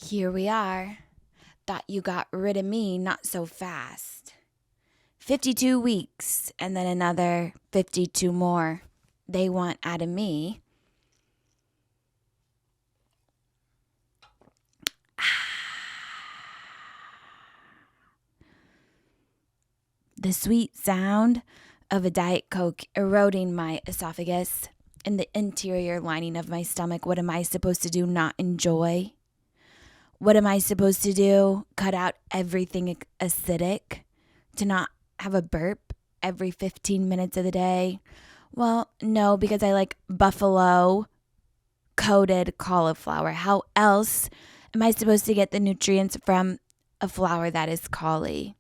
Here we are. Thought you got rid of me not so fast. 52 weeks and then another 52 more they want out of me. The sweet sound of a Diet Coke eroding my esophagus and the interior lining of my stomach. What am I supposed to do? Not enjoy? What am I supposed to do? Cut out everything acidic to not have a burp every 15 minutes of the day? Well, no, because I like buffalo coated cauliflower. How else am I supposed to get the nutrients from a flour that is cauli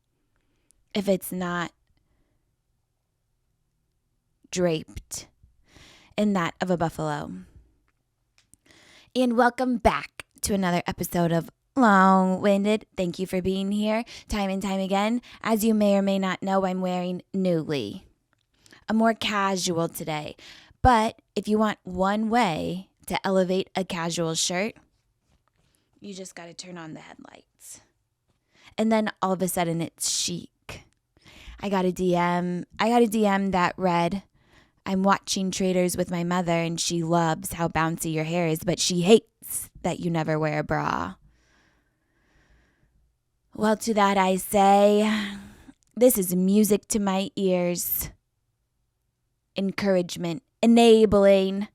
if it's not draped in that of a buffalo? And welcome back to another episode of Long-Winded. Thank you for being here time and time again. As you may or may not know, I'm wearing Nuuly. I'm more casual today. But if you want one way to elevate a casual shirt, you just got to turn on the headlights. And then all of a sudden it's chic. I got a DM that read, I'm watching Traders with my mother and she loves how bouncy your hair is, but she hates that you never wear a bra. Well, to that I say, this is music to my ears. Encouragement, enabling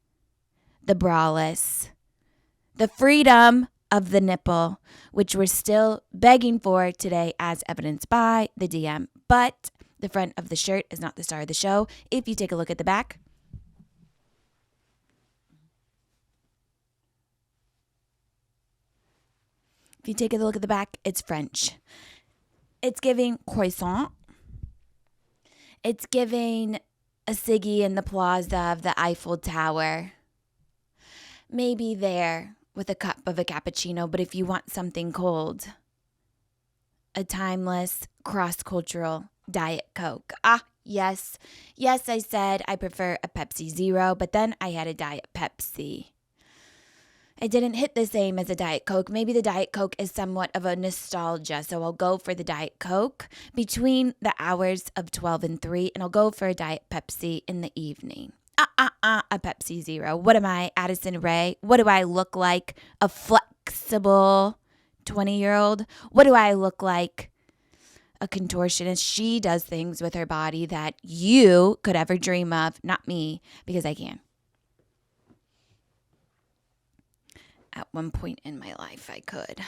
the braless, the freedom of the nipple, which we're still begging for today as evidenced by the DM. But the front of the shirt is not the star of the show. If you take a look at the back, it's French. It's giving croissant. It's giving a ciggy in the plaza of the Eiffel Tower. Maybe there with a cup of a cappuccino, but if you want something cold, a timeless, cross-cultural Diet Coke. Yes, I said I prefer a Pepsi Zero, but then I had a Diet Pepsi. I didn't hit the same as a Diet Coke. Maybe the Diet Coke is somewhat of a nostalgia, so I'll go for the Diet Coke between the hours of 12 and 3, and I'll go for a Diet Pepsi in the evening. A Pepsi Zero. What am I, Addison Rae? What do I look like? A flexible 20-year-old? What do I look like? A contortionist. She does things with her body that you could ever dream of. Not me, because I can. At one point in my life, I could.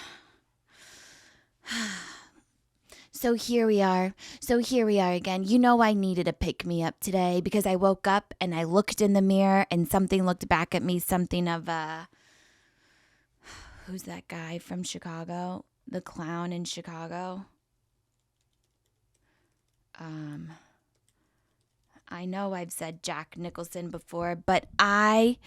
So here we are again. You know I needed a pick-me-up today because I woke up and I looked in the mirror and something looked back at me, something of who's that guy from Chicago? The clown in Chicago? I know I've said Jack Nicholson before, but I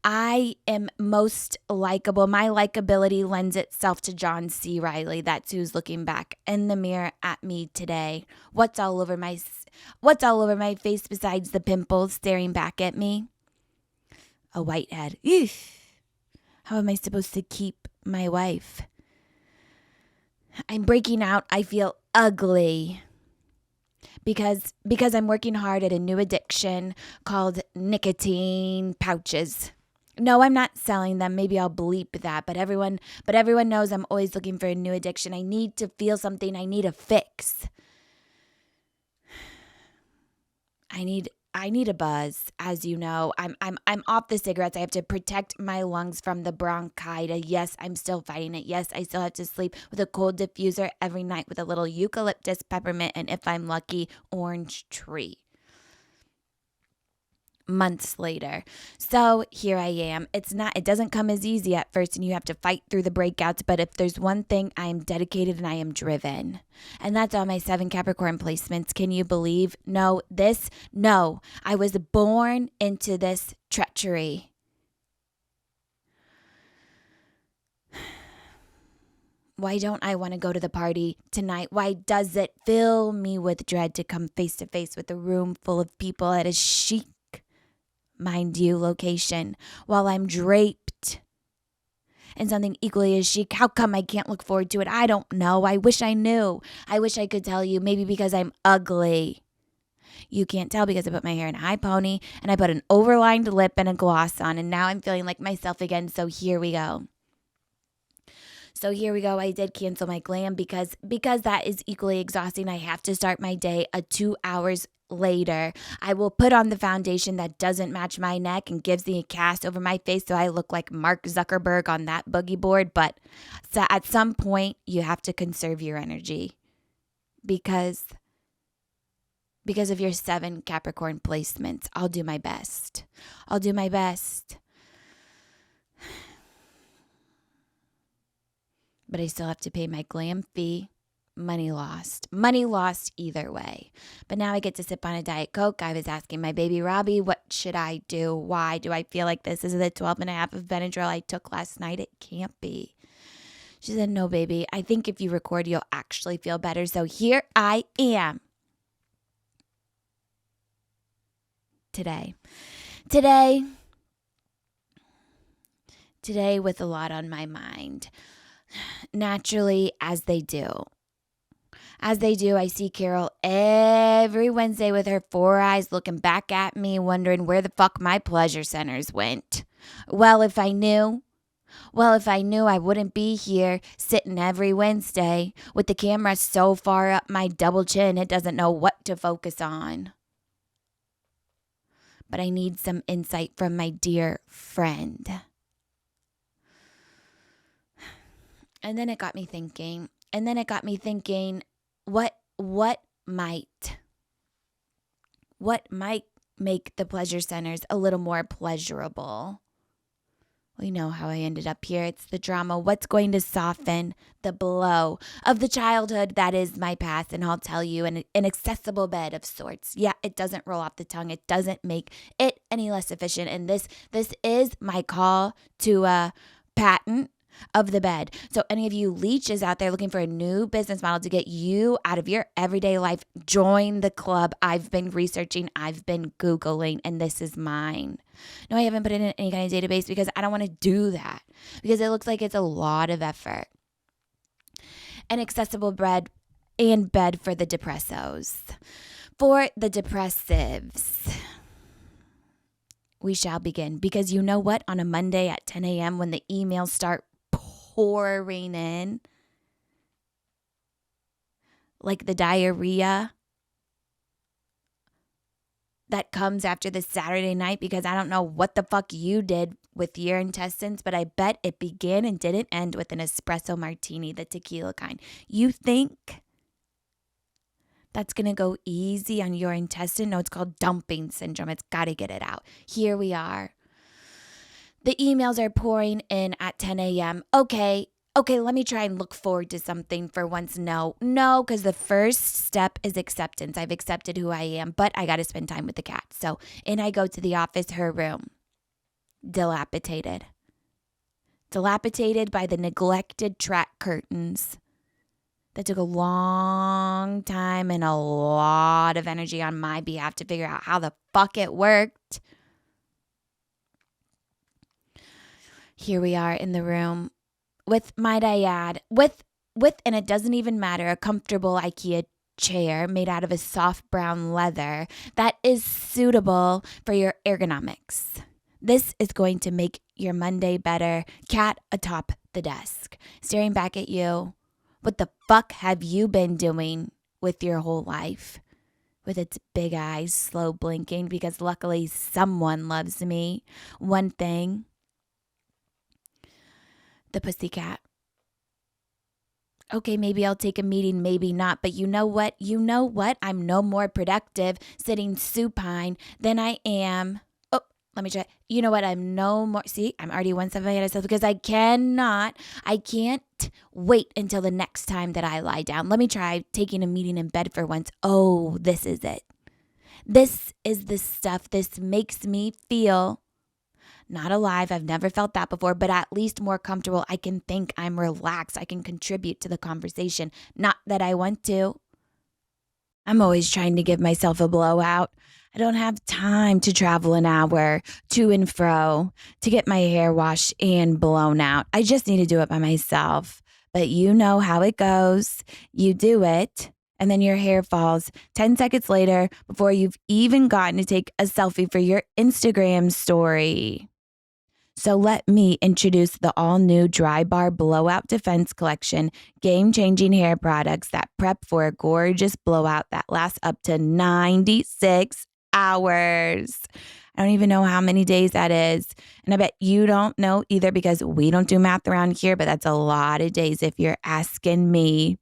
am most likable. My likability lends itself to John C. Reilly. That's who's looking back in the mirror at me today. What's all over my face besides the pimples staring back at me? A whitehead. Eesh. How am I supposed to keep my wife? I'm breaking out. I feel ugly. Because I'm working hard at a new addiction called nicotine pouches. No, I'm not selling them. Maybe I'll bleep that. But everyone knows I'm always looking for a new addiction. I need to feel something. I need a fix. I need a buzz, as you know. I'm off the cigarettes. I have to protect my lungs from the bronchitis. Yes, I'm still fighting it. Yes, I still have to sleep with a cold diffuser every night with a little eucalyptus, peppermint, and if I'm lucky, orange tree. Months later. So here I am. It doesn't come as easy at first and you have to fight through the breakouts, but if there's one thing, I am dedicated and I am driven. And that's all my 7 Capricorn placements. Can you believe? No, I was born into this treachery. Why don't I want to go to the party tonight? Why does it fill me with dread to come face to face with a room full of people at a chic, mind you, location, while I'm draped and something equally as chic. How come I can't look forward to it? I don't know. I wish I knew. I wish I could tell you. Maybe because I'm ugly. You can't tell because I put my hair in a high pony and I put an overlined lip and a gloss on, and now I'm feeling like myself again. So here we go. I did cancel my glam because that is equally exhausting. I have to start my day 2 hours later. I will put on the foundation that doesn't match my neck and gives me a cast over my face so I look like Mark Zuckerberg on that boogie board. But so at some point, you have to conserve your energy because of your 7 Capricorn placements. I'll do my best. But I still have to pay my glam fee. Money lost either way. But now I get to sip on a Diet Coke. I was asking my baby Robbie, what should I do? Why do I feel like this? Is it the 12.5 of Benadryl I took last night? It can't be. She said, no, baby. I think if you record, you'll actually feel better. So here I am. Today with a lot on my mind. Naturally, as they do, I see Carol every Wednesday with her 4 eyes looking back at me, wondering where the fuck my pleasure centers went. Well, if I knew, I wouldn't be here sitting every Wednesday with the camera so far up my double chin it doesn't know what to focus on. But I need some insight from my dear friend. And then it got me thinking, what might make the pleasure centers a little more pleasurable? We know how I ended up here. It's the drama. What's going to soften the blow of the childhood that is my past? And I'll tell you, an accessible bed of sorts. Yeah, it doesn't roll off the tongue. It doesn't make it any less efficient. And this is my call to a patent of the bed. So any of you leeches out there looking for a new business model to get you out of your everyday life, join the club. I've been researching, I've been Googling, and this is mine. No, I haven't put it in any kind of database because I don't want to do that because it looks like it's a lot of effort. An accessible bed and bed for the depressos. For the depressives, we shall begin because you know what? On a Monday at 10 a.m. when the emails start pouring in like the diarrhea that comes after the Saturday night because I don't know what the fuck you did with your intestines, but I bet it began and didn't end with an espresso martini, the tequila kind. You think that's going to go easy on your intestine? No, it's called dumping syndrome. It's got to get it out. Here we are. The emails are pouring in at 10 a.m. Okay, let me try and look forward to something for once. No, because the first step is acceptance. I've accepted who I am, but I got to spend time with the cat. So in I go to the office, her room, dilapidated by the neglected track curtains. That took a long time and a lot of energy on my behalf to figure out how the fuck it worked. Here we are in the room with, might I add, with, and it doesn't even matter, a comfortable IKEA chair made out of a soft brown leather that is suitable for your ergonomics. This is going to make your Monday better. Cat atop the desk, staring back at you. What the fuck have you been doing with your whole life? With its big eyes slow blinking because luckily someone loves me. One thing. The pussycat. Okay, maybe I'll take a meeting, maybe not. But you know what? I'm no more productive sitting supine than I am. Oh, let me try. You know what? I'm no more. See, I'm already one step ahead of myself because I can't wait until the next time that I lie down. Let me try taking a meeting in bed for once. Oh, this is it. This is the stuff. This makes me feel not alive. I've never felt that before, but at least more comfortable. I can think, I'm relaxed. I can contribute to the conversation. Not that I want to. I'm always trying to give myself a blowout. I don't have time to travel an hour to and fro to get my hair washed and blown out. I just need to do it by myself. But you know how it goes. You do it, and then your hair falls 10 seconds later before you've even gotten to take a selfie for your Instagram story. So let me introduce the all-new Drybar Blowout Defense Collection, game-changing hair products that prep for a gorgeous blowout that lasts up to 96 hours. I don't even know how many days that is. And I bet you don't know either because we don't do math around here, but that's a lot of days if you're asking me.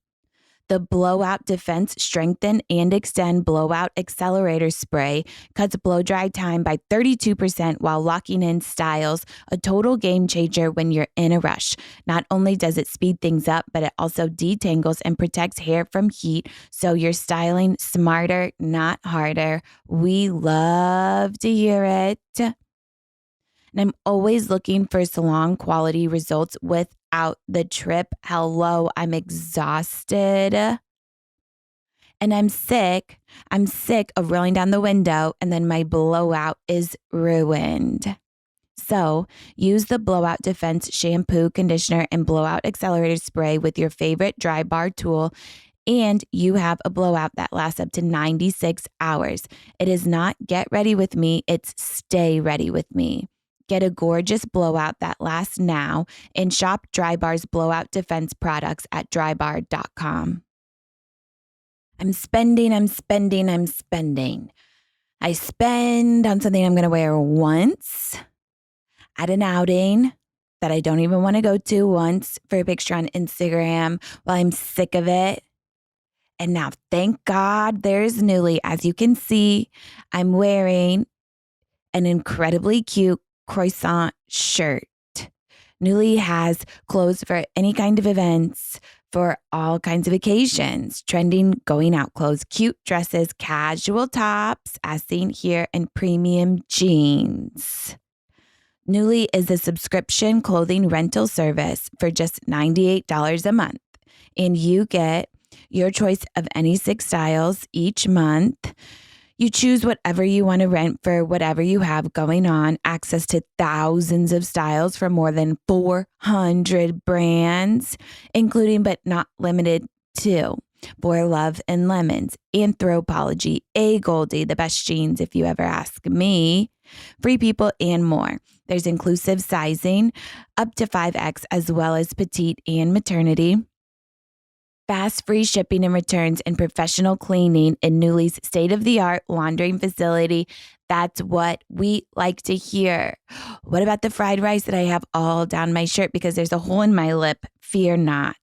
The Blowout Defense Strengthen and Extend Blowout Accelerator Spray cuts blow dry time by 32% while locking in styles, a total game changer when you're in a rush. Not only does it speed things up, but it also detangles and protects hair from heat, so you're styling smarter, not harder. We love to hear it. And I'm always looking for salon quality results without the trip. Hello, I'm exhausted. And I'm sick. I'm sick of rolling down the window and then my blowout is ruined. So use the Blowout Defense shampoo, conditioner, and blowout accelerator spray with your favorite Drybar tool, and you have a blowout that lasts up to 96 hours. It is not get ready with me, it's stay ready with me. Get a gorgeous blowout that lasts now and shop Drybar's Blowout Defense products at drybar.com. I'm spending. I spend on something I'm going to wear once at an outing that I don't even want to go to, once for a picture on Instagram while I'm sick of it. And now, thank God, there's Nuuly. As you can see, I'm wearing an incredibly cute croissant shirt. Nuuly has clothes for any kind of events, for all kinds of occasions, trending going out clothes, cute dresses, casual tops, as seen here, and premium jeans. Nuuly is a subscription clothing rental service for just $98 a month, and you get your choice of any 6 styles each month. You choose whatever you want to rent for whatever you have going on, access to thousands of styles from more than 400 brands, including but not limited to For Love and Lemons, Anthropologie, A Goldie, the best jeans if you ever ask me, Free People, and more. There's inclusive sizing up to 5X as well as petite and maternity. Fast free shipping and returns and professional cleaning in Nuuly's state-of-the-art laundering facility. That's what we like to hear. What about the fried rice that I have all down my shirt because there's a hole in my lip? Fear not.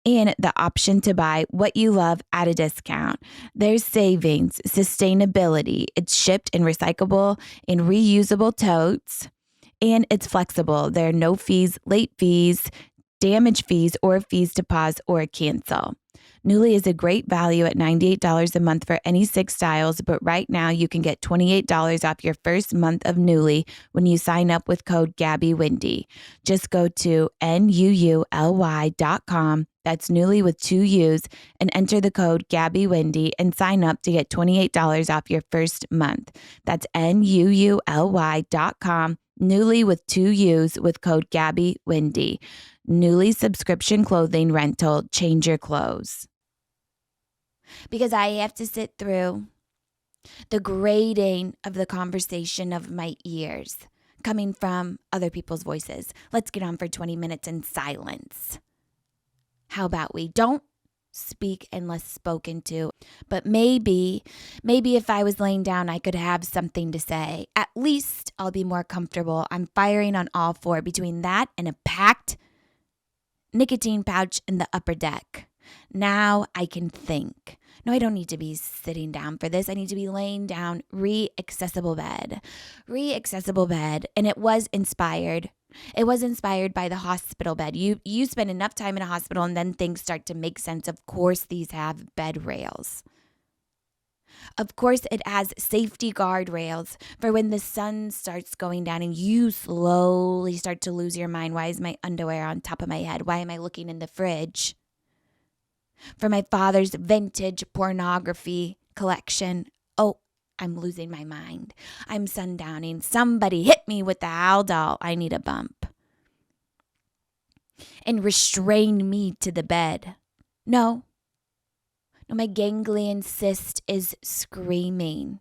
And the option to buy what you love at a discount. There's savings, sustainability. It's shipped in recyclable and reusable totes. And it's flexible. There are no fees, late fees, damage fees, or fees to pause or cancel. Nuuly is a great value at $98 a month for any 6 styles, but right now you can get $28 off your first month of Nuuly when you sign up with code GabbyWindy. Just go to Nuuly.com, that's Nuuly with 2 U's, and enter the code GabbyWindy and sign up to get $28 off your first month. That's Nuuly.com, Nuuly with 2 U's with code GabbyWindy. Nuuly subscription clothing rental. Change your clothes. Because I have to sit through the grating of the conversation of my ears coming from other people's voices. Let's get on for 20 minutes in silence. How about we don't speak unless spoken to? But maybe if I was laying down, I could have something to say. At least I'll be more comfortable. I'm firing on all 4 between that and a packed nicotine pouch in the upper deck. Now I can think. No, I don't need to be sitting down for this. I need to be laying down. Re-accessible bed. And it was inspired. It was inspired by the hospital bed. You spend enough time in a hospital and then things start to make sense. Of course, these have bed rails. Of course, it has safety guardrails for when the sun starts going down and you slowly start to lose your mind. Why is my underwear on top of my head? Why am I looking in the fridge? For my father's vintage pornography collection. Oh, I'm losing my mind. I'm sundowning. Somebody hit me with the Haldol. I need a bump. And restrain me to the bed. No, my ganglion cyst is screaming.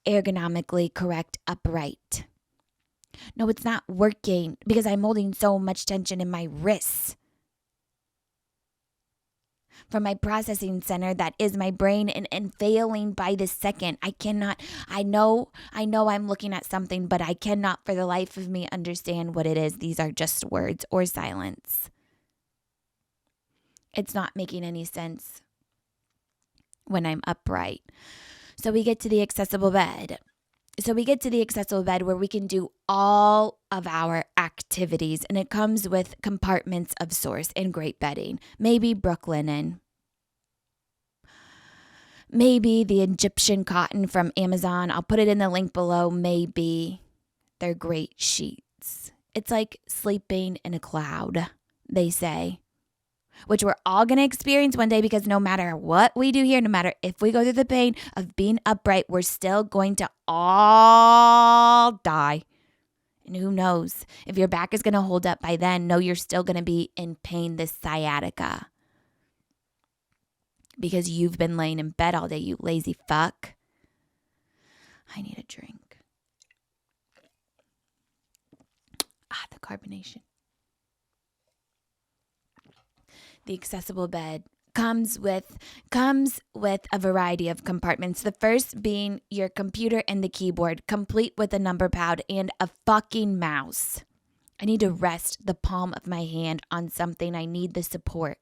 Ergonomically correct upright. No, it's not working because I'm holding so much tension in my wrists. From my processing center that is my brain and failing by the second. I know I'm looking at something, but I cannot for the life of me understand what it is. These are just words or silence. It's not making any sense when I'm upright. So we get to the accessible bed. Where we can do all of our activities, and it comes with compartments of sorts and great bedding. Maybe Brooklinen. Maybe the Egyptian cotton from Amazon. I'll put it in the link below. Maybe they're great sheets. It's like sleeping in a cloud, they say, which we're all going to experience one day because no matter what we do here, no matter if we go through the pain of being upright, we're still going to all die. And who knows if your back is going to hold up by then? No, you're still going to be in pain, this sciatica. Because you've been laying in bed all day, you lazy fuck. I need a drink. The carbonation. The accessible bed comes with a variety of compartments. The first being your computer and the keyboard, complete with a number pad and a fucking mouse. I need to rest the palm of my hand on something. I need the support.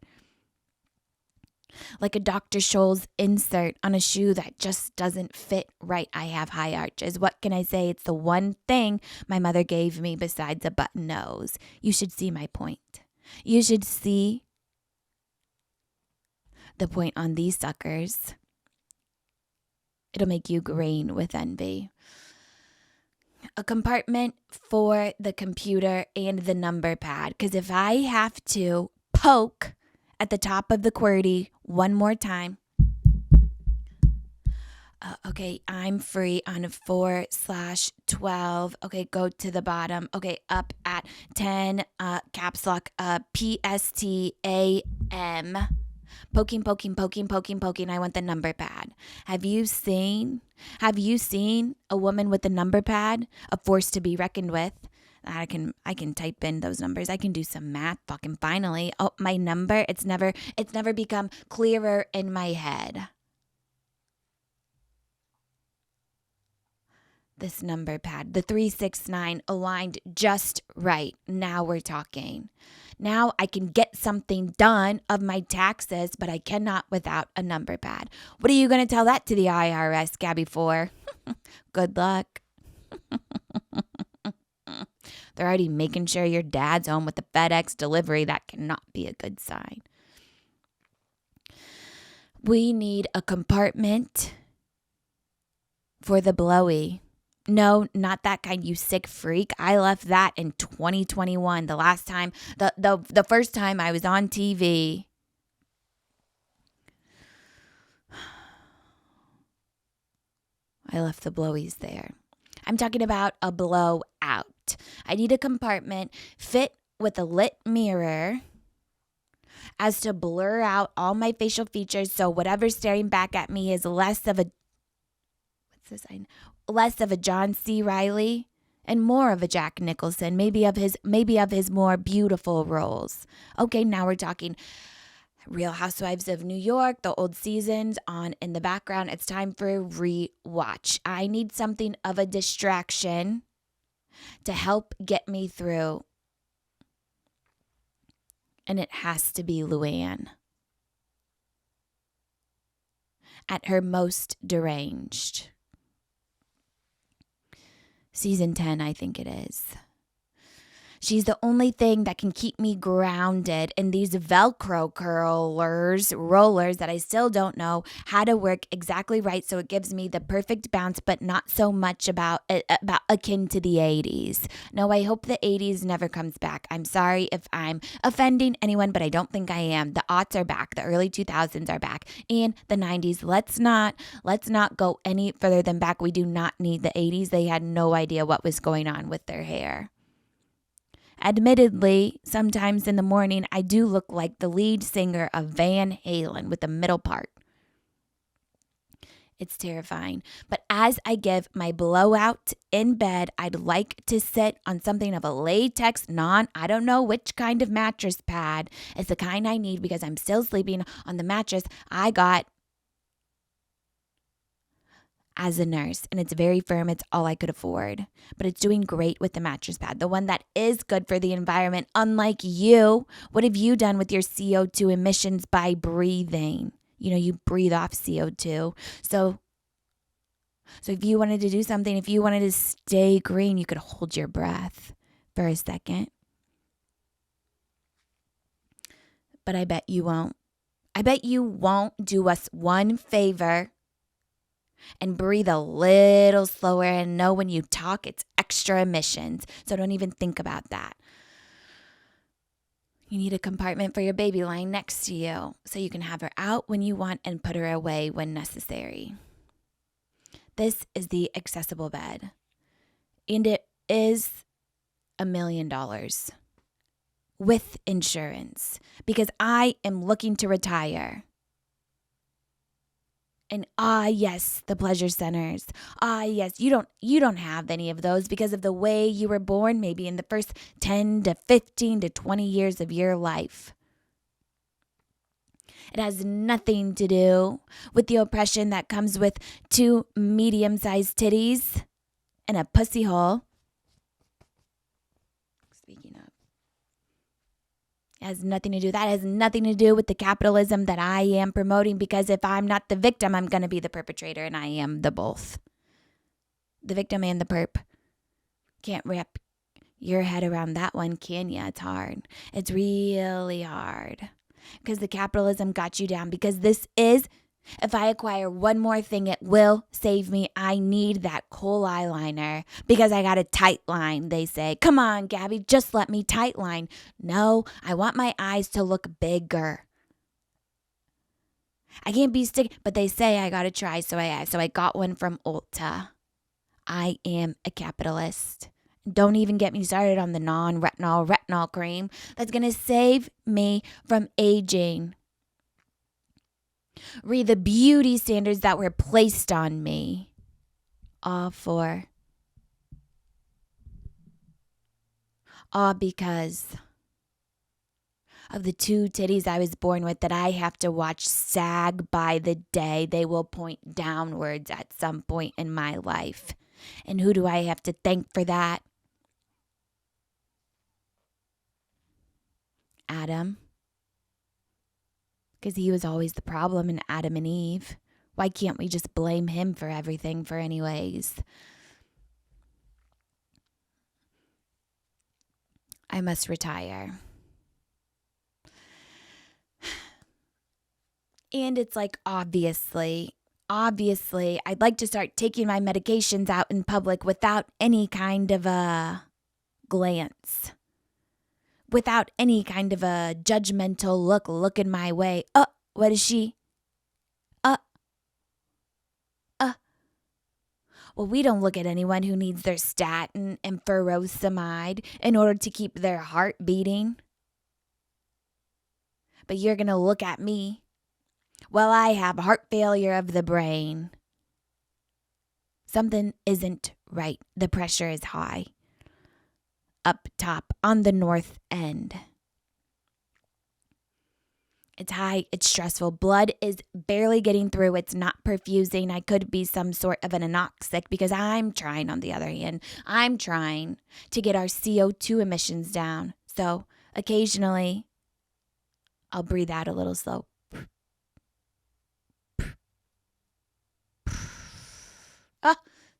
Like a Dr. Scholl's insert on a shoe that just doesn't fit right. I have high arches. What can I say? It's the one thing my mother gave me besides a button nose. You should see my point. You should see the point on these suckers. It'll make you green with envy. A compartment for the computer and the number pad. Because if I have to poke at the top of the QWERTY one more time. Okay, I'm free on 4/12. Okay, go to the bottom. Okay, up at 10, caps lock, PSTAM. Poking. I want the number pad. Have you seen a woman with a number pad? A force to be reckoned with. I can type in those numbers. I can do some math fucking finally. Oh, my number, it's never become clearer in my head. This number pad, the 369 aligned just right. Now we're talking. Now I can get something done of my taxes, but I cannot without a number pad. What are you going to tell that to the IRS, Gabby, for? Good luck. They're already making sure your dad's home with the FedEx delivery. That cannot be a good sign. We need a compartment for the blowy. No, not that kind, you sick freak. I left that in 2021. The last time, the first time I was on TV. I left the blowies there. I'm talking about a blowout. I need a compartment fit with a lit mirror as to blur out all my facial features so whatever's staring back at me is less of a John C. Reilly and more of a Jack Nicholson, maybe of his more beautiful roles. Okay, now we're talking Real Housewives of New York, the old seasons on in the background. It's time for a rewatch. I need something of a distraction to help get me through. And it has to be Luann. At her most deranged. Season 10, I think it is. She's the only thing that can keep me grounded in these Velcro rollers that I still don't know how to work exactly right so it gives me the perfect bounce, but not so much about akin to the 80s. No, I hope the 80s never comes back. I'm sorry if I'm offending anyone, but I don't think I am. The aughts are back. The early 2000s are back. And the 90s. Let's not go any further than back. We do not need the 80s. They had no idea what was going on with their hair. Admittedly, sometimes in the morning, I do look like the lead singer of Van Halen with the middle part. It's terrifying. But as I give my blowout in bed, I'd like to sit on something of a latex, I don't know which kind of mattress pad. It's the kind I need because I'm still sleeping on the mattress I got as a nurse, and it's very firm. It's all I could afford, but it's doing great with the mattress pad, the one that is good for the environment. Unlike you, what have you done with your CO2 emissions by breathing? You breathe off CO2. So if you wanted to do something, if you wanted to stay green, you could hold your breath for a second. But I bet you won't. I bet you won't do us one favor and breathe a little slower and know when you talk it's extra emissions. So don't even think about that. You need a compartment for your baby lying next to you so you can have her out when you want and put her away when necessary. This is the accessible bed, and it is $1 million with insurance because I am looking to retire. And yes, the pleasure centers. Yes, you don't have any of those because of the way you were born, maybe in the first 10 to 15 to 20 years of your life. It has nothing to do with the oppression that comes with 2 medium-sized titties and a pussy hole. Speaking of. It has nothing to do with that. It has nothing to do with the capitalism that I am promoting, because if I'm not the victim, I'm going to be the perpetrator, and I am the both. The victim and the perp. Can't wrap your head around that one, can ya? It's hard. It's really hard. Because the capitalism got you down. Because this is, if I acquire one more thing, it will save me. I need that kohl eyeliner because I got a tight line, they say. Come on, Gabby, just let me tight line. No, I want my eyes to look bigger. I can't be sticky, but they say I got to try, so I got one from Ulta. I am a capitalist. Don't even get me started on the retinol cream that's going to save me from aging. Read the beauty standards that were placed on me. All because of the 2 titties I was born with that I have to watch sag by the day. They will point downwards at some point in my life. And who do I have to thank for that? Adam. Because he was always the problem in Adam and Eve. Why can't we just blame him for everything for anyways? I must retire. And it's like, obviously, I'd like to start taking my medications out in public without any kind of a glance. Without any kind of a judgmental look looking my way. What is she? Well, we don't look at anyone who needs their statin and furosemide in order to keep their heart beating. But you're going to look at me. Well, I have heart failure of the brain. Something isn't right. The pressure is high. Up top on the north end. It's high, it's stressful. Blood is barely getting through. It's not perfusing. I could be some sort of an anoxic because I'm trying, on the other hand, I'm trying to get our CO2 emissions down. So occasionally, I'll breathe out a little slow.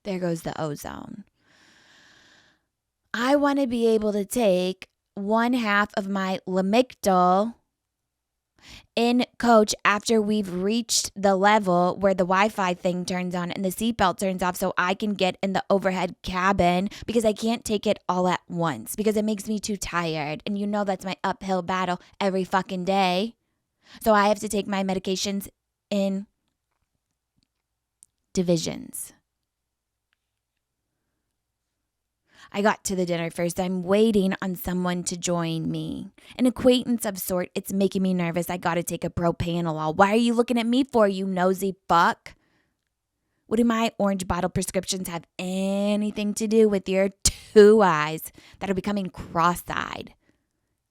There goes the ozone. I want to be able to take one half of my Lamictal in coach after we've reached the level where the Wi-Fi thing turns on and the seatbelt turns off so I can get in the overhead cabin, because I can't take it all at once because it makes me too tired. And you know that's my uphill battle every fucking day. So I have to take my medications in divisions. I got to the dinner first. I'm waiting on someone to join me. An acquaintance of sort. It's making me nervous. I gotta take a propanolol. Why are you looking at me for, you nosy fuck? What do my orange bottle prescriptions have anything to do with your two eyes that are becoming cross-eyed?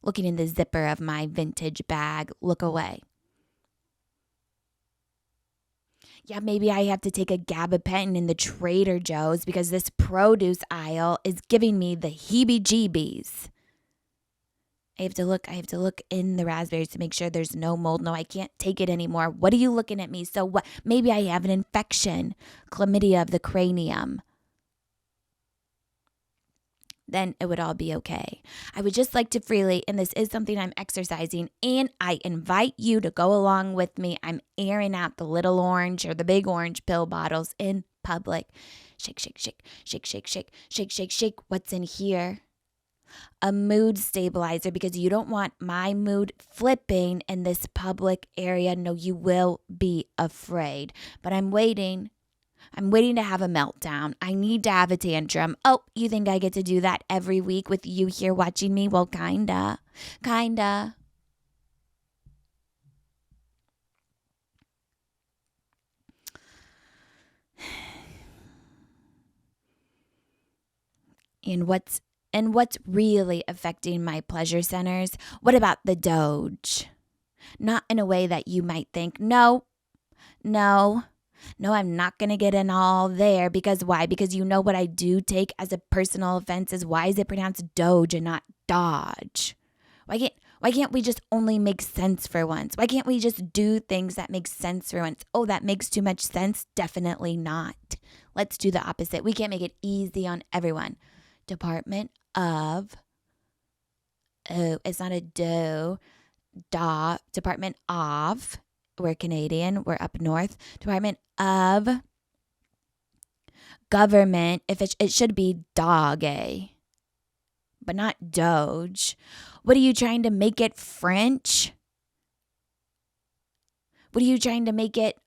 Looking in the zipper of my vintage bag. Look away. Yeah, maybe I have to take a gabapentin in the Trader Joe's because this produce aisle is giving me the heebie-jeebies. I have to look in the raspberries to make sure there's no mold. No, I can't take it anymore. What are you looking at me? So what? Maybe I have an infection, chlamydia of the cranium. Then it would all be okay. I would just like to freely, and this is something I'm exercising, and I invite you to go along with me. I'm airing out the little orange or the big orange pill bottles in public. Shake, shake, shake, shake, shake, shake, shake, shake, shake. What's in here? A mood stabilizer, because you don't want my mood flipping in this public area. No, you will be afraid. But I'm waiting to have a meltdown. I need to have a tantrum. Oh, you think I get to do that every week with you here watching me? Well, kinda. And what's really affecting my pleasure centers? What about the Doge? Not in a way that you might think. No, I'm not going to get in all there. Because why? Because you know what I do take as a personal offense is, why is it pronounced Doge and not Dodge? Why can't we just only make sense for once? Why can't we just do things that make sense for once? Oh, that makes too much sense? Definitely not. Let's do the opposite. We can't make it easy on everyone. Department of, oh, it's not a Department of, we're Canadian, we're up north. Department of Government, if it should be Doge, but not Doge. What are you trying to make it French? What are you trying to make it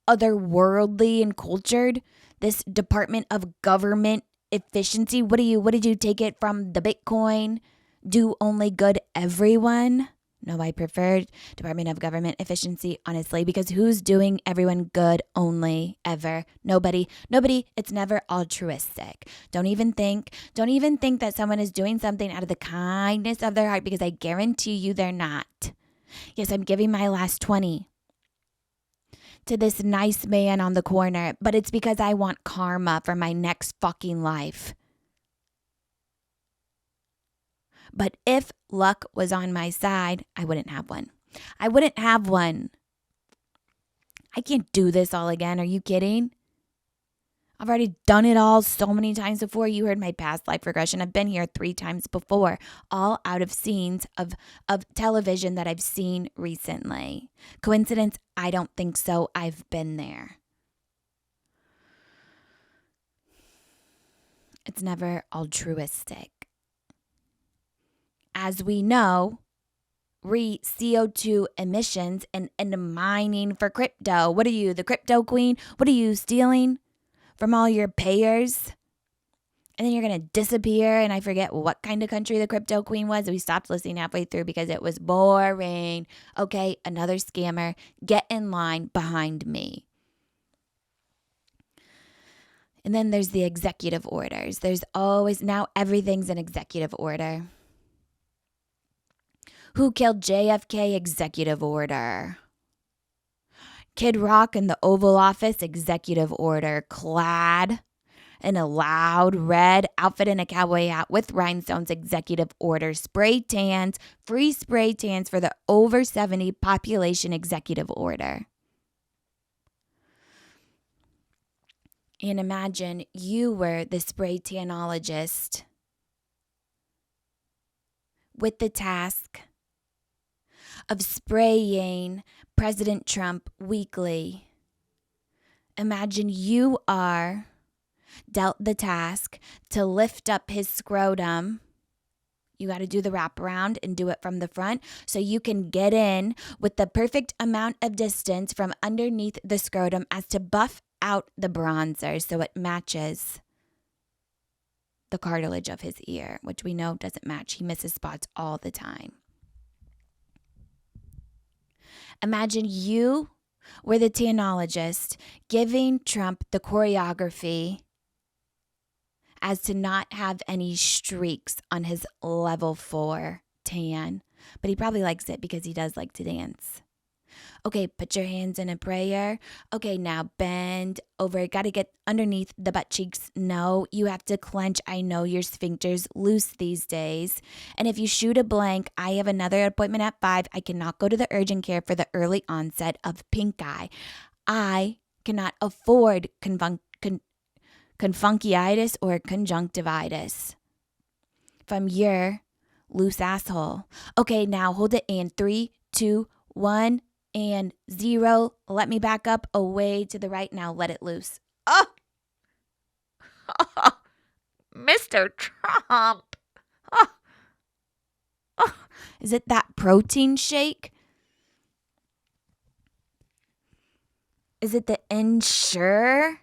otherworldly and cultured? This Department of Government Efficiency. What did you take it from the Bitcoin? Do only good everyone? No, I prefer Department of Government Efficiency, honestly, because who's doing everyone good only ever? Nobody. It's never altruistic. Don't even think that someone is doing something out of the kindness of their heart, because I guarantee you they're not. Yes, I'm giving my last 20 to this nice man on the corner, but it's because I want karma for my next fucking life. But if luck was on my side, I wouldn't have one. I can't do this all again. Are you kidding? I've already done it all so many times before. You heard my past life regression. I've been here 3 times before, all out of scenes of television that I've seen recently. Coincidence? I don't think so. I've been there. It's never altruistic. As we know, CO2 emissions and mining for crypto. What are you, the crypto queen? What are you stealing from all your payers? And then you're going to disappear, and I forget what kind of country the crypto queen was. We stopped listening halfway through because it was boring. Okay, another scammer. Get in line behind me. And then there's the executive orders. There's always, now everything's an executive order. Who killed JFK? Executive order. Kid Rock in the Oval Office? Executive order. Clad in a loud red outfit and a cowboy hat with rhinestones? Executive order. Spray tans, free spray tans for the over 70 population? Executive order. And imagine you were the spray tanologist with the task of spraying President Trump weekly. Imagine you are dealt the task to lift up his scrotum. You got to do the wraparound and do it from the front so you can get in with the perfect amount of distance from underneath the scrotum as to buff out the bronzer so it matches the cartilage of his ear, which we know doesn't match. He misses spots all the time. Imagine you were the tannologist giving Trump the choreography as to not have any streaks on his level 4 tan. But he probably likes it because he does like to dance. Okay, put your hands in a prayer. Okay, now bend over. Got to get underneath the butt cheeks. No, you have to clench. I know your sphincter's loose these days. And if you shoot a blank, I have another appointment at 5. I cannot go to the urgent care for the early onset of pink eye. I cannot afford conjunctivitis or conjunctivitis from your loose asshole. Okay, now hold it in 3, 2, 1, and 0. Let me back up away to the right. Now let it loose. Oh, Mr. Trump. Oh. Is it that protein shake? Is it the Ensure?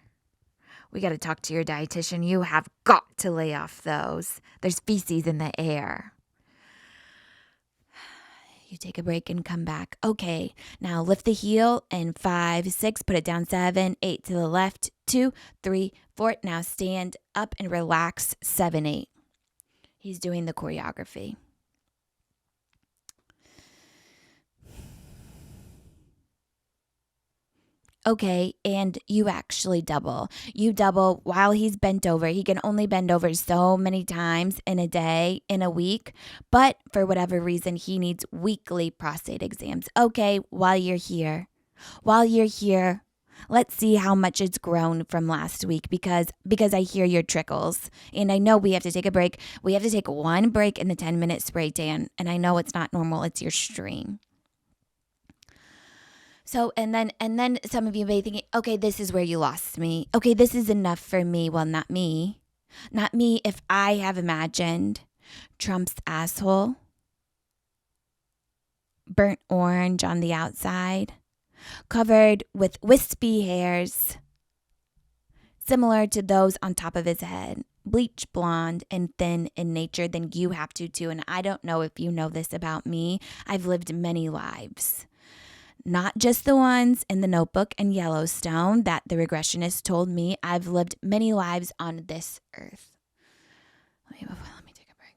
We got to talk to your dietitian. You have got to lay off those. There's feces in the air. You take a break and come back. Okay, now lift the heel and 5, 6, put it down 7, 8 to the left, 2, 3, 4. Now stand up and relax 7, 8. He's doing the choreography. Okay, and you actually double. You double while he's bent over. He can only bend over so many times in a day, in a week. But for whatever reason, he needs weekly prostate exams. Okay, while you're here, let's see how much it's grown from last week because I hear your trickles. And I know we have to take a break. We have to take one break in the 10-minute spray tan. And I know it's not normal. It's your stream. So, and then some of you may be thinking, okay, this is where you lost me. Okay, this is enough for me. Well, not me. Not me if I have imagined Trump's asshole, burnt orange on the outside, covered with wispy hairs, similar to those on top of his head, bleach blonde and thin in nature, then you have to too. And I don't know if you know this about me. I've lived many lives. Not just the ones in The Notebook and Yellowstone that the regressionist told me. I've lived many lives on this earth. Let me take a break.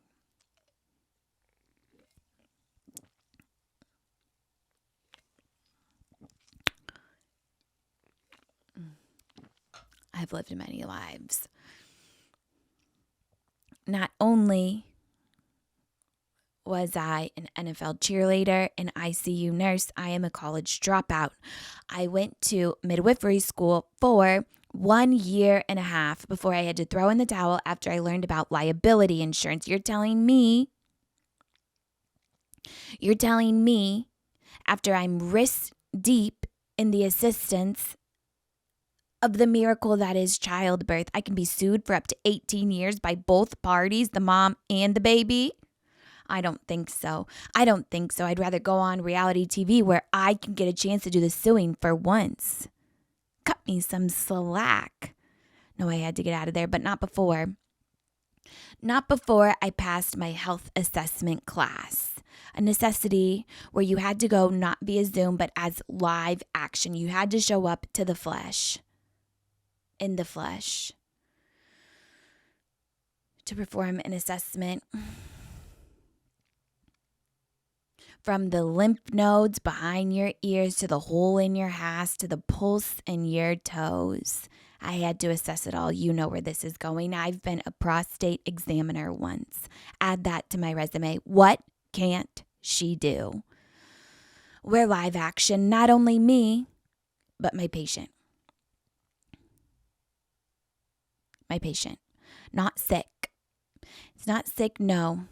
I've lived many lives. Not only was I an NFL cheerleader, an ICU nurse, I am a college dropout. I went to midwifery school for 1 year and a half before I had to throw in the towel after I learned about liability insurance. You're telling me after I'm wrist deep in the assistance of the miracle that is childbirth, I can be sued for up to 18 years by both parties, the mom and the baby? I don't think so. I'd rather go on reality TV where I can get a chance to do the suing for once. Cut me some slack. No, I had to get out of there, but not before. Not before I passed my health assessment class. A necessity where you had to go not via Zoom, but as live action. You had to show up to the flesh. In the flesh. To perform an assessment. From the lymph nodes behind your ears to the hole in your ass to the pulse in your toes. I had to assess it all. You know where this is going. I've been a prostate examiner once. Add that to my resume. What can't she do? We're live action, not only me, but my patient. My patient. Not sick. It's not sick, no.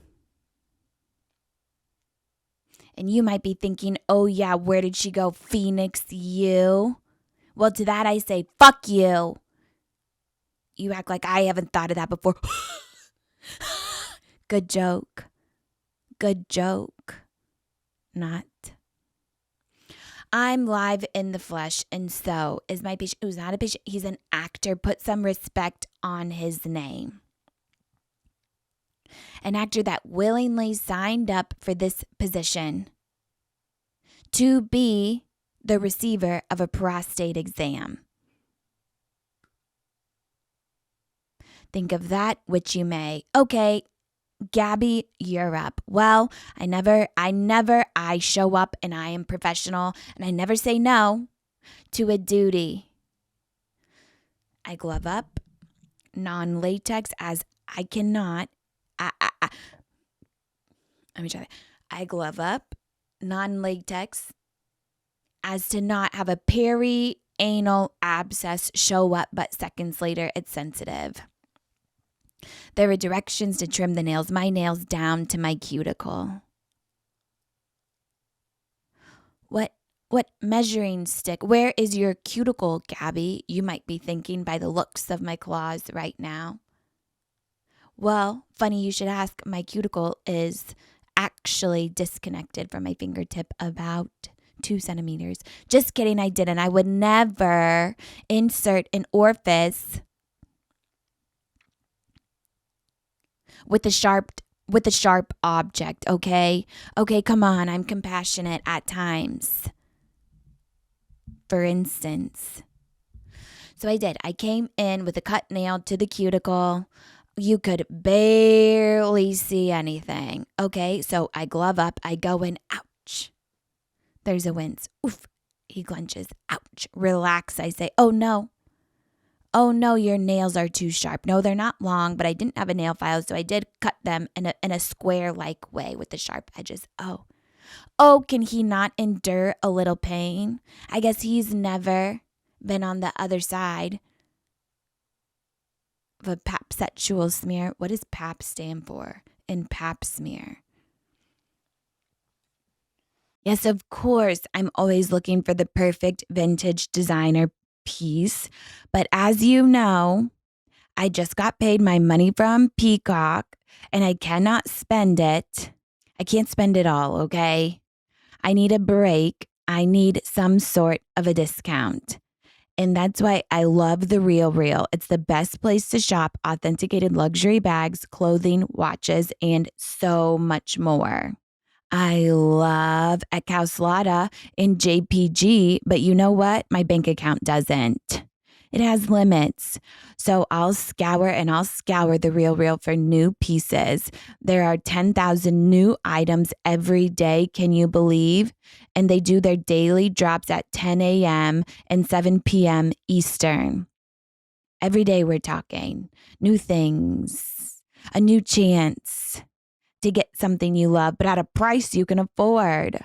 And you might be thinking, oh yeah, where did she go? Phoenix, you? Well, to that I say, fuck you. You act like I haven't thought of that before. Good joke. Good joke. Not. I'm live in the flesh, and so is my patient, who's not a patient. He's an actor. Put some respect on his name. An actor that willingly signed up for this position to be the receiver of a prostate exam. Think of that which you may. Okay, Gabby, you're up. Well, I show up and I am professional and I never say no to a duty. I glove up, non-latex as I cannot. Let me try that. I glove up, non-latex as to not have a perianal abscess show up, but seconds later it's sensitive. There are directions to trim the nails, my nails down to my cuticle. What measuring stick? Where is your cuticle, Gabby? You might be thinking by the looks of my claws right now. Well, funny you should ask. My cuticle is actually disconnected from my fingertip about 2 centimeters. Just kidding, I didn't. I would never insert an orifice with a sharp object, okay? Okay, come on, I'm compassionate at times. For instance. So I did. I came in with a cut nail to the cuticle. You could barely see anything. Okay, so I glove up. I go in. Ouch. There's a wince. Oof. He clenches. Ouch. Relax, I say. Oh, no. Oh, no, your nails are too sharp. No, they're not long, but I didn't have a nail file, so I did cut them in a square-like way with the sharp edges. Oh, can he not endure a little pain? I guess he's never been on the other side of a pap sexual smear. What does pap stand for in pap smear? Yes, of course, I'm always looking for the perfect vintage designer piece. But as you know, I just got paid my money from Peacock and I cannot spend it. I can't spend it all, okay? I need a break. I need some sort of a discount. And that's why I love the RealReal. It's the best place to shop authenticated luxury bags, clothing, watches, and so much more. I love at Causlada in JPG, but you know what? My bank account doesn't. It has limits. So I'll scour the RealReal for new pieces. There are 10,000 new items every day. Can you believe? And they do their daily drops at 10 a.m. and 7 p.m. Eastern. Every day we're talking new things, a new chance to get something you love, but at a price you can afford.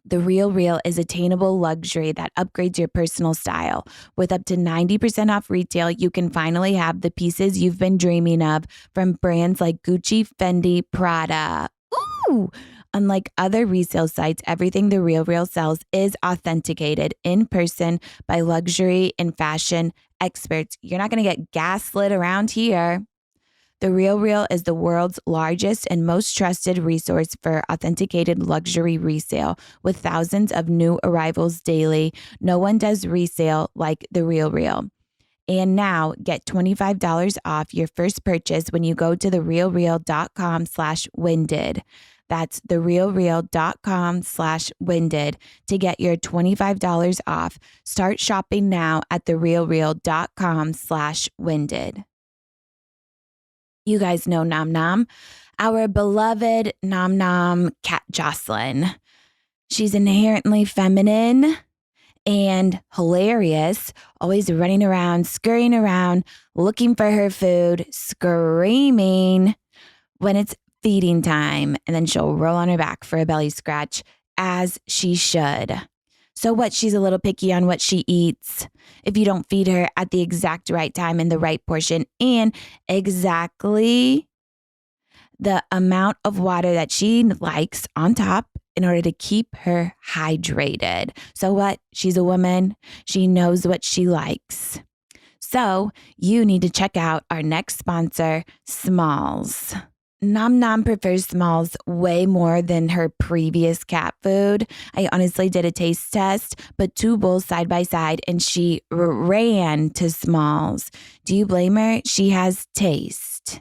The RealReal is attainable luxury that upgrades your personal style. With up to 90% off retail, you can finally have the pieces you've been dreaming of from brands like Gucci, Fendi, Prada. Ooh! Unlike other resale sites, everything the RealReal sells is authenticated in person by luxury and fashion experts. You're not going to get gaslit around here. The RealReal is the world's largest and most trusted resource for authenticated luxury resale. With thousands of new arrivals daily, no one does resale like the RealReal. And now get $25 off your first purchase when you go to therealreal.com/winded. That's therealreal.com/winded to get your $25 off. Start shopping now at therealreal.com/winded. You guys know Nom Nom, our beloved Nom Nom cat Jocelyn. She's inherently feminine and hilarious, always running around, scurrying around, looking for her food, screaming when it's feeding time, and then she'll roll on her back for a belly scratch, as she should. So what? She's a little picky on what she eats. If you don't feed her at the exact right time in the right portion and exactly the amount of water that she likes on top in order to keep her hydrated. So what? She's a woman. She knows what she likes. So you need to check out our next sponsor, Smalls. Nom Nom prefers Smalls way more than her previous cat food. I honestly did a taste test, put 2 bowls side by side, and she ran to Smalls. Do you blame her? She has taste.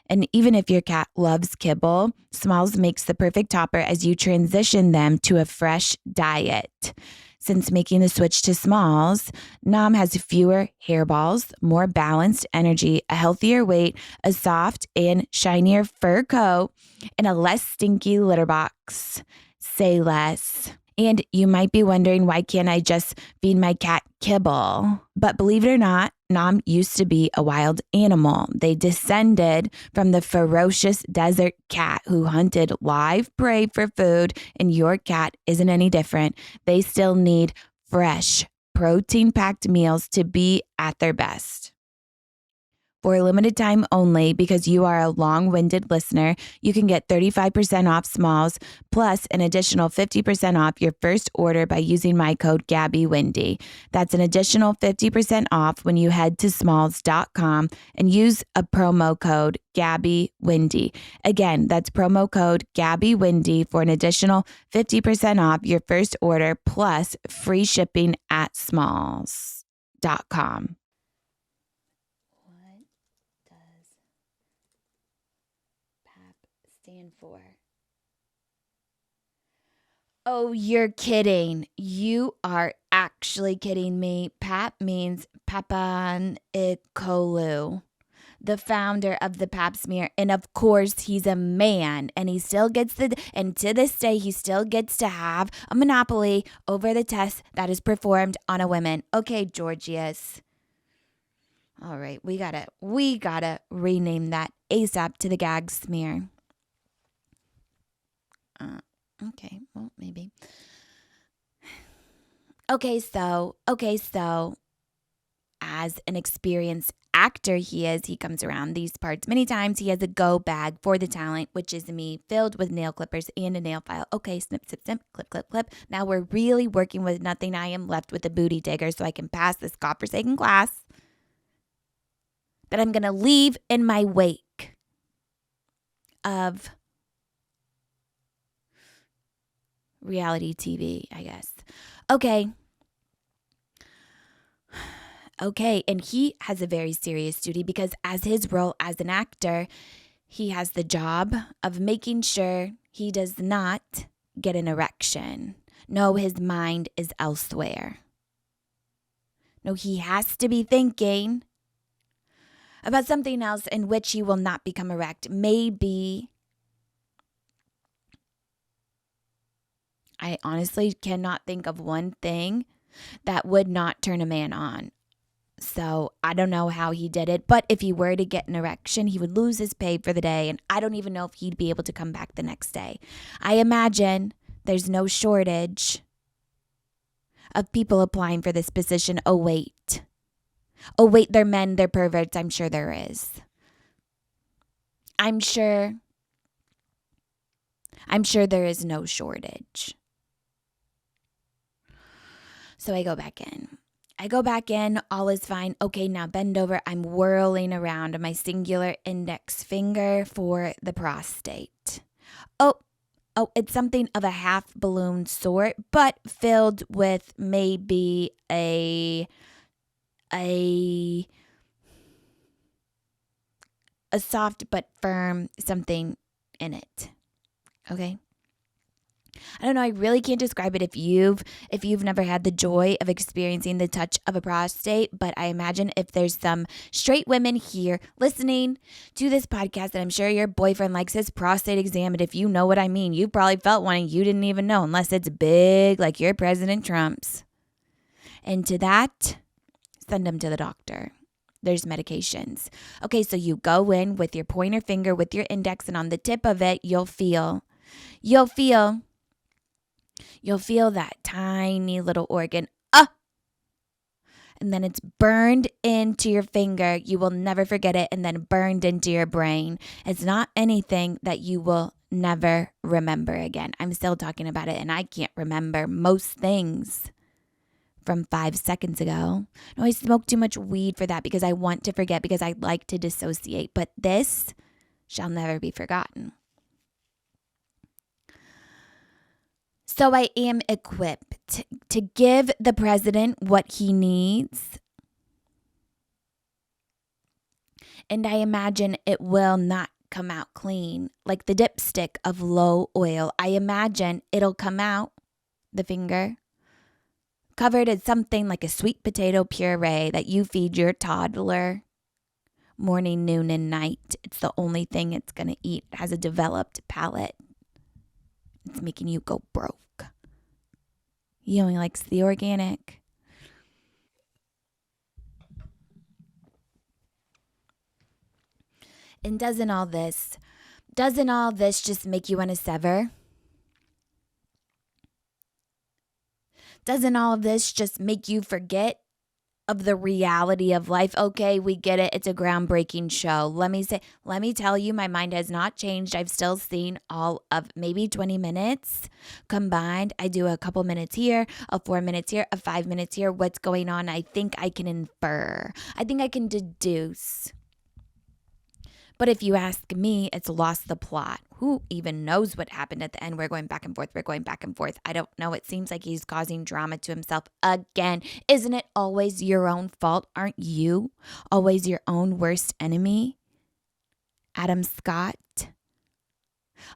And even if your cat loves kibble, Smalls makes the perfect topper as you transition them to a fresh diet. Since making the switch to Smalls, Nom has fewer hairballs, more balanced energy, a healthier weight, a soft and shinier fur coat, and a less stinky litter box. Say less. And you might be wondering, why can't I just feed my cat kibble? But believe it or not, Nom used to be a wild animal. They descended from the ferocious desert cat who hunted live prey for food, and your cat isn't any different. They still need fresh, protein-packed meals to be at their best. For a limited time only, because you are a long-winded listener, you can get 35% off Smalls plus an additional 50% off your first order by using my code GabbyWindy. That's an additional 50% off when you head to smalls.com and use a promo code GabbyWindy. Again, that's promo code GabbyWindy for an additional 50% off your first order plus free shipping at smalls.com. Stand for? Oh, you're kidding. You are actually kidding me. PAP means Papan Ikolu, the founder of the pap smear. And of course, he's a man, and he still gets and to this day, he still gets to have a monopoly over the test that is performed on a woman. Okay, Georgius. All right, we gotta rename that ASAP to the gag smear. Okay, well, maybe. Okay, so as an experienced actor he comes around these parts many times. He has a go bag for the talent, which is me, filled with nail clippers and a nail file. Okay, snip, snip, snip, clip, clip, clip. Now we're really working with nothing. I am left with a booty digger so I can pass this godforsaken class that I'm going to leave in my wake of reality TV, I guess. Okay, and he has a very serious duty because as his role as an actor, he has the job of making sure he does not get an erection. No, his mind is elsewhere. No, he has to be thinking about something else in which he will not become erect. Maybe, I honestly cannot think of one thing that would not turn a man on. So I don't know how he did it, but if he were to get an erection, he would lose his pay for the day, and I don't even know if he'd be able to come back the next day. I imagine there's no shortage of people applying for this position. Oh, wait, they're men, they're perverts. I'm sure there is. I'm sure there is no shortage. So I go back in. All is fine. Okay, now bend over. I'm whirling around my singular index finger for the prostate. Oh, it's something of a half balloon sort, but filled with maybe a soft but firm something in it. Okay? I don't know. I really can't describe it if you've never had the joy of experiencing the touch of a prostate. But I imagine if there's some straight women here listening to this podcast, and I'm sure your boyfriend likes his prostate examined. If you know what I mean, you probably felt one and you didn't even know, unless it's big like your President Trump's. And to that, send him to the doctor. There's medications. Okay, so you go in with your pointer finger, with your index, and on the tip of it, you'll feel that tiny little organ. And then it's burned into your finger. You will never forget it. And then burned into your brain. It's not anything that you will never remember again. I'm still talking about it, and I can't remember most things from 5 seconds ago. No, I smoked too much weed for that because I want to forget, because I like to dissociate. But this shall never be forgotten. So I am equipped to give the president what he needs. And I imagine it will not come out clean. Like the dipstick of low oil. I imagine it'll come out, the finger, covered in something like a sweet potato puree that you feed your toddler morning, noon, and night. It's the only thing it's going to eat. It has a developed palate. It's making you go broke. He only likes the organic. And doesn't all this just make you want to sever? Doesn't all of this just make you forget of the reality of life? Okay, we get it. It's a groundbreaking show. Let me tell you, my mind has not changed. I've still seen all of maybe 20 minutes combined. I do a couple minutes here, a 4 minutes here, a 5 minutes here. What's going on? I think I can infer. I think I can deduce. But if you ask me, it's lost the plot. Who even knows what happened at the end? We're going back and forth. I don't know. It seems like he's causing drama to himself again. Isn't it always your own fault? Aren't you always your own worst enemy? Adam Scott.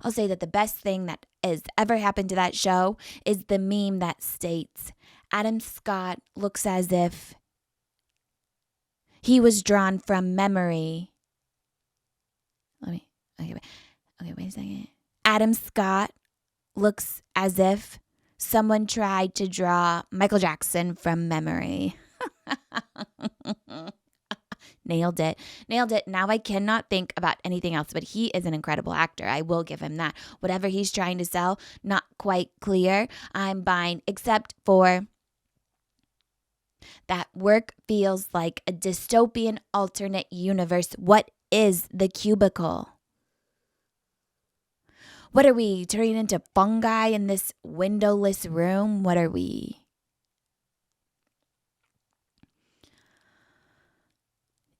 I'll say that the best thing that has ever happened to that show is the meme that states, Adam Scott looks as if he was drawn from memory. Okay, wait a second. Adam Scott looks as if someone tried to draw Michael Jackson from memory. Nailed it. Now I cannot think about anything else, but he is an incredible actor. I will give him that. Whatever he's trying to sell, not quite clear. I'm buying, except for that work feels like a dystopian alternate universe. What is the cubicle? What are we, turning into fungi in this windowless room? What are we?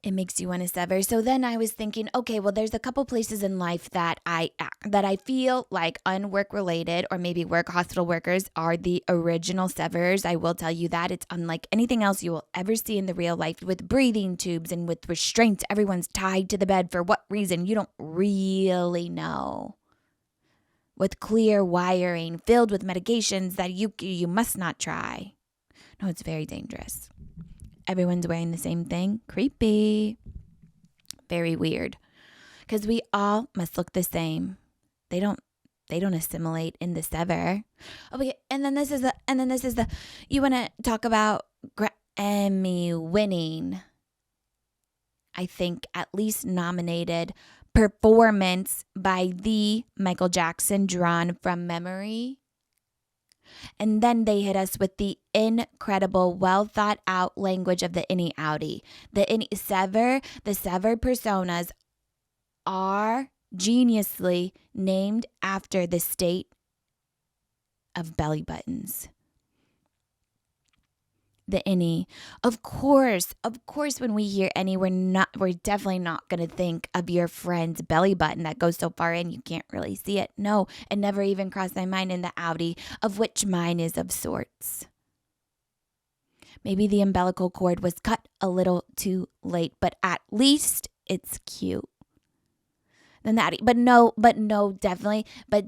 It makes you want to sever. So then I was thinking, okay, well, there's a couple places in life that I feel like unwork related, or maybe hospital workers are the original severers. I will tell you that it's unlike anything else you will ever see in the real life, with breathing tubes and with restraints. Everyone's tied to the bed for what reason? You don't really know. With clear wiring filled with medications that you must not try. No, it's very dangerous. Everyone's wearing the same thing. Creepy. Very weird. Because we all must look the same. They don't assimilate in the sever. Okay, and then this is the you want to talk about Emmy winning, I think at least nominated performance by the Michael Jackson, drawn from memory. And then they hit us with the incredible, well thought out language of the innie outie. The sever personas are geniusly named after the state of belly buttons. The innie. Of course, when we hear any, we're definitely not going to think of your friend's belly button that goes so far in you can't really see it. No, it never even crossed my mind in the outie, of which mine is of sorts. Maybe the umbilical cord was cut a little too late, but at least it's cute. Then that, but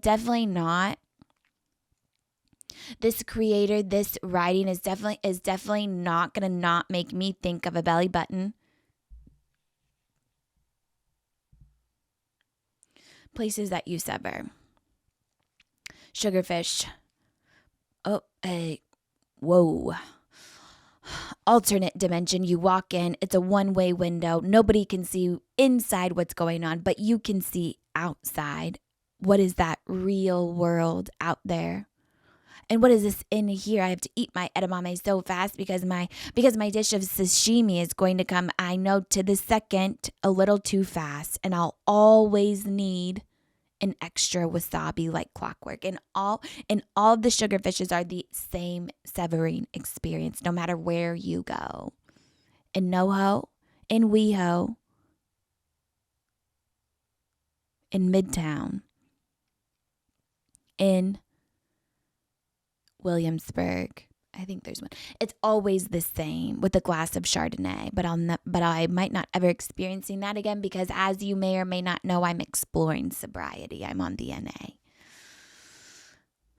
definitely not. This creator, this writing is definitely not going to not make me think of a belly button. Places that you sever. Sugarfish. Oh, hey. Whoa. Alternate dimension. You walk in. It's a one-way window. Nobody can see inside what's going on, but you can see outside. What is that real world out there? And what is this in here? I have to eat my edamame so fast because my dish of sashimi is going to come, I know, to the second a little too fast. And I'll always need and extra wasabi like clockwork. And all the sugar fishes are the same Severine experience, no matter where you go. In NoHo, in WeHo, in Midtown, in Williamsburg. I think there's one. It's always the same with a glass of Chardonnay, but I might not ever experiencing that again because, as you may or may not know, I'm exploring sobriety. I'm on the NA.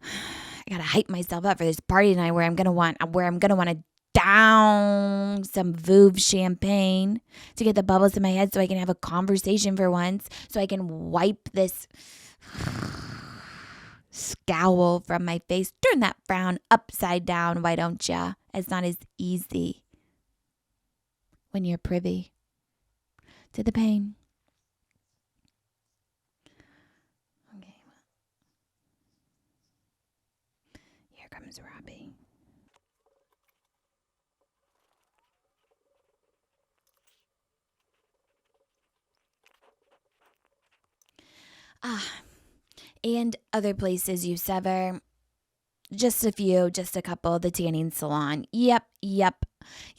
I gotta hype myself up for this party tonight where I'm gonna want to down some Veuve champagne to get the bubbles in my head so I can have a conversation for once, so I can wipe this scowl from my face. Turn that frown upside down, why don't ya? It's not as easy when you're privy to the pain. Okay. Here comes Robbie. And other places you sever. Just a few, just a couple. The tanning salon. Yep. Yeah,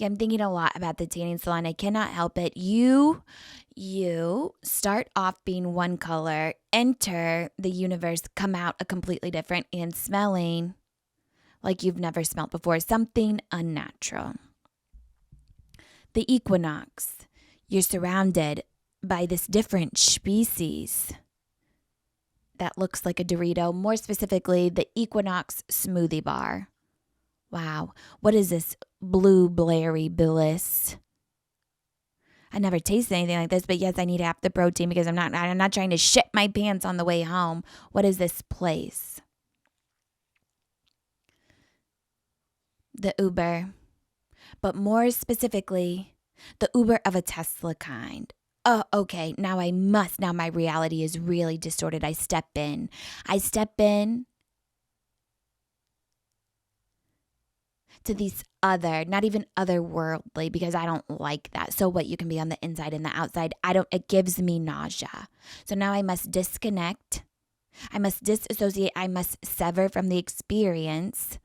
I'm thinking a lot about the tanning salon. I cannot help it. You start off being one color, enter the universe, come out a completely different, and smelling like you've never smelled before. Something unnatural. The equinox. You're surrounded by this different species that looks like a Dorito, more specifically the Equinox smoothie bar. Wow, what is this blueberry bliss? I never tasted anything like this, but yes, I need half the protein because I'm not trying to shit my pants on the way home. What is this place? The Uber, but more specifically, the Uber of a Tesla kind. Oh, okay, now my reality is really distorted. I step in to these not even otherworldly, because I don't like that. So what, you can be on the inside and the outside. It gives me nausea. So now I must disconnect. I must disassociate. I must sever from the experience,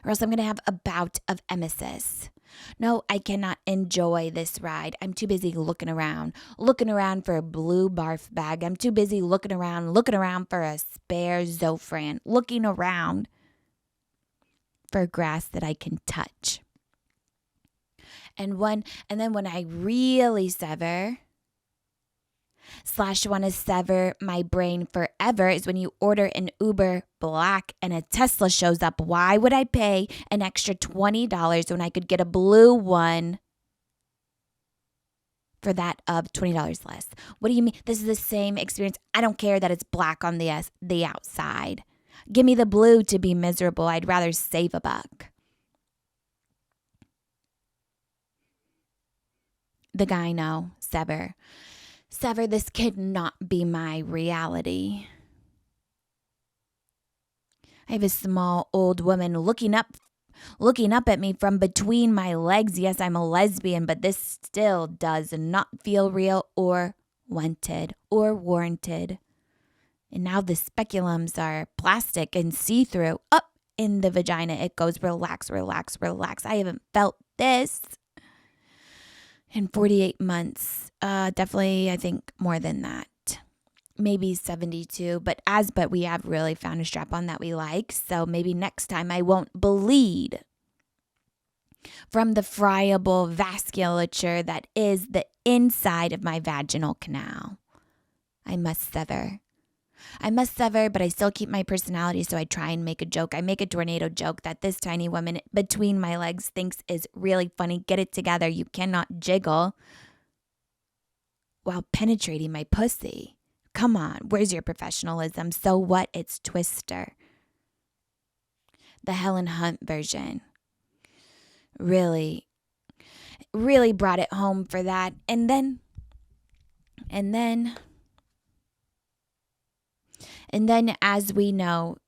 or else I'm going to have a bout of emesis. No, I cannot enjoy this ride. I'm too busy looking around for a blue barf bag. I'm too busy looking around for a spare Zofran, looking around for grass that I can touch. And then when I really sever / want to sever my brain forever is when you order an Uber Black and a Tesla shows up. Why would I pay an extra $20 when I could get a blue one for that of $20 less? What do you mean? This is the same experience. I don't care that it's black on the outside. Give me the blue to be miserable. I'd rather save a buck. The guy, no, sever. This could not be my reality. I have a small old woman looking up at me from between my legs. Yes, I'm a lesbian, but this still does not feel real or wanted or warranted. And now the speculums are plastic and see-through. Up in the vagina it goes. Relax. I haven't felt this in 48 months. Definitely, I think more than that. Maybe 72. But we have really found a strap-on that we like. So maybe next time I won't bleed from the friable vasculature that is the inside of my vaginal canal. I must sever, but I still keep my personality, so I try and make a joke. I make a tornado joke that this tiny woman between my legs thinks is really funny. Get it together. You cannot jiggle while penetrating my pussy. Come on, where's your professionalism? So what? It's Twister. The Helen Hunt version. Really brought it home for that. And then as we know,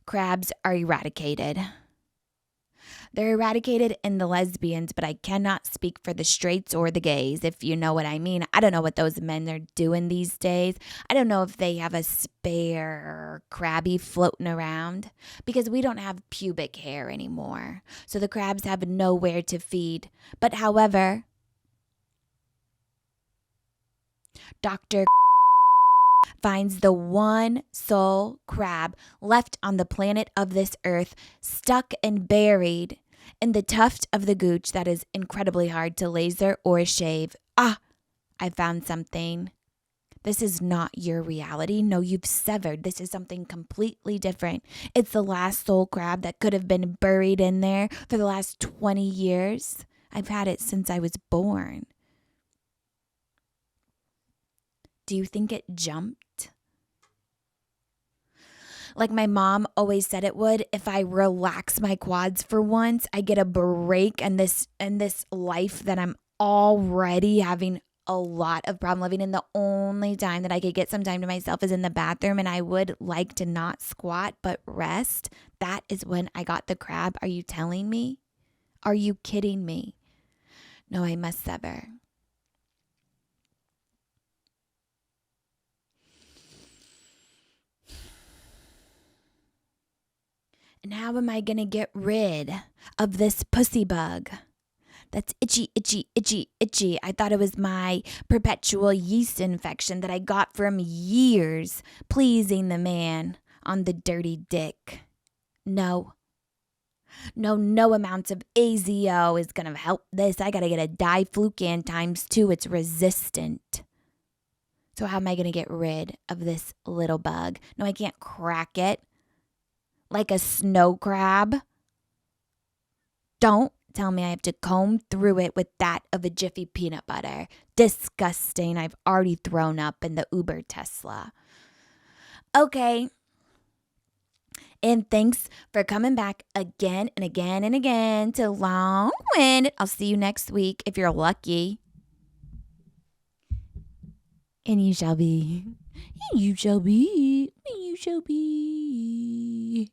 crabs are eradicated. They're eradicated in the lesbians, but I cannot speak for the straights or the gays, if you know what I mean. I don't know what those men are doing these days. I don't know if they have a spare crabby floating around, because we don't have pubic hair anymore. So the crabs have nowhere to feed. But however, Dr. finds the one sole crab left on the planet of this earth, stuck and buried in the tuft of the gooch that is incredibly hard to laser or shave. Ah, I found something. This is not your reality. No, you've severed. This is something completely different. It's the last sole crab that could have been buried in there for the last 20 years. I've had it since I was born. Do you think it jumped? Like my mom always said it would. If I relax my quads for once, I get a break in this life that I'm already having a lot of problem living in. The only time that I could get some time to myself is in the bathroom, and I would like to not squat but rest. That is when I got the crab. Are you telling me? Are you kidding me? No, I must sever. And how am I going to get rid of this pussy bug that's itchy, itchy, itchy, itchy? I thought it was my perpetual yeast infection that I got from years pleasing the man on the dirty dick. No amounts of AZO is going to help this. I got to get a diflucan ×2. It's resistant. So how am I going to get rid of this little bug? No, I can't crack it like a snow crab. Don't tell me I have to comb through it with that of a Jiffy peanut butter. Disgusting. I've already thrown up in the Uber Tesla. Okay. And thanks for coming back again and again and again to Long Winded. I'll see you next week if you're lucky. And you shall be. You shall be. You shall be.